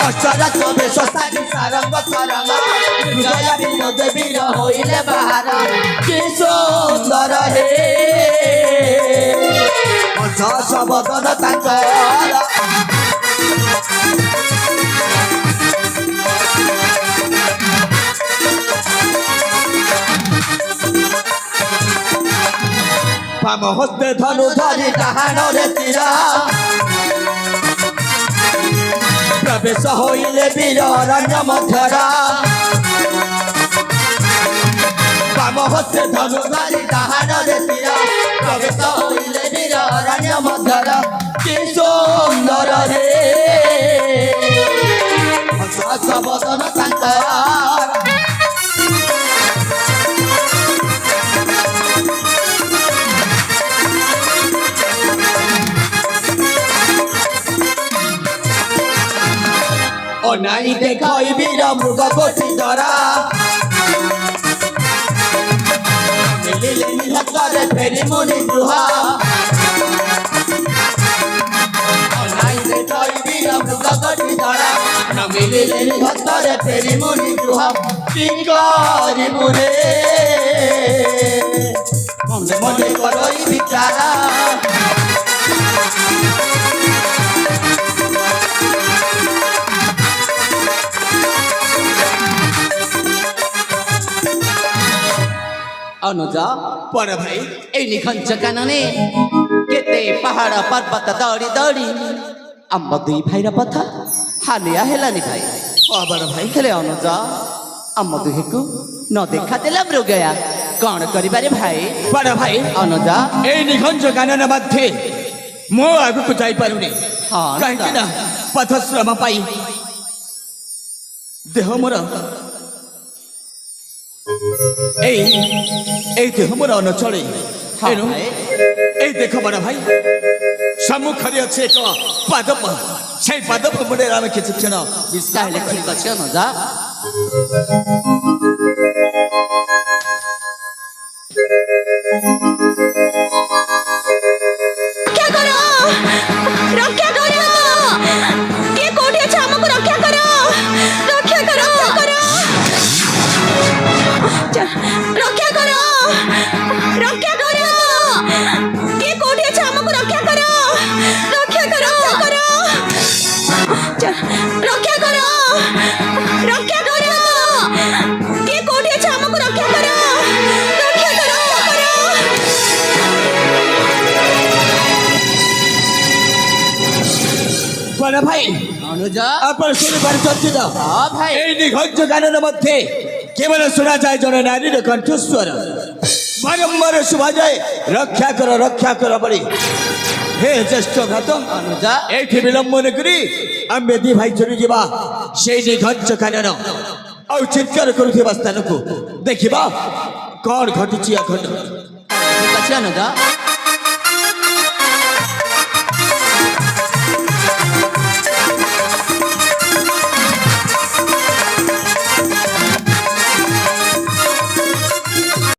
দশরথ বেশ সারি সারঙ্গ তরঙ্গ জয়া বিনোদ বীর হইলে বাহার কি সুন্দর হে দশ বদন তাঙ্কর বাম হস্তে ধনু ধরি ডাহাণরে তীরা প্রবেশ হইলে বীর অরণ্য মধ্যরা বাম হস্তে ধনু ধরি ডাহাণরে তীরা প্রবেশ হইলে বীর অরণ্য মধ্যরা কি সুন্দর হে দশ বদন তাঙ্কর নাই দেখাই বীর মৃগ কোটি ধরা মিলিলে নিহতরে ফেরি মুনি গুহা নাই দেখাই বীর মৃগ কোটি ধরা মিলিলে নিহতরে ফেরি মুনি গুহা কি করিবু রে মনে মনে করই বিচারা अनुजा पर भाई ए निखंच कानने केते पहाड़ पर्वत दौड़ी दौड़ी आम दुई भाईर पथा हालिया हेलानी भाई बड़ भाई हेले अनुजा आम दुहे को न देखा देला मृगया कौन करिबारे भाई बड़ भाई अनुजा ए निखंज कानन मध्य मो आगु जाई पारुनी हाँ कहीं ना पथश्रम पाई देह मोर देह मोर अनचले एनु ए देख बड़ भाई सम्मुखरे अच्छे एक पादप से पादप मुड़े आम किसी क्षण ताहले ठीक अछि अनुजा क्या करो रक्षा करो के कोठी अछि हमको रक्षा करो रक्षा करो रक्षा करो रक्षा करो के कोठी अछि हमको रक्षा करो रक्षा करो रक्षा करो रक्षा करो के कोठी अछि हमको रक्षा करो रक्षा करो बड़ भाई अनुजा अपन सुनि पारुछन्ति हाँ भाई ए निखंज कानन मध्य केवल सुना जाए जन नारी कंठस्वर बारंबार शुभा जाए रक्षा कर बड़ी हे ज्येष्ठ भ्रात अनुजा एठी विलंबन करी आम्बे दी भाई चली जीवा से निखंज कानन औ चित्कार करुथिबा स्थान को देखिबा कौन घटिछि अखंड ठीक अछि अनुजा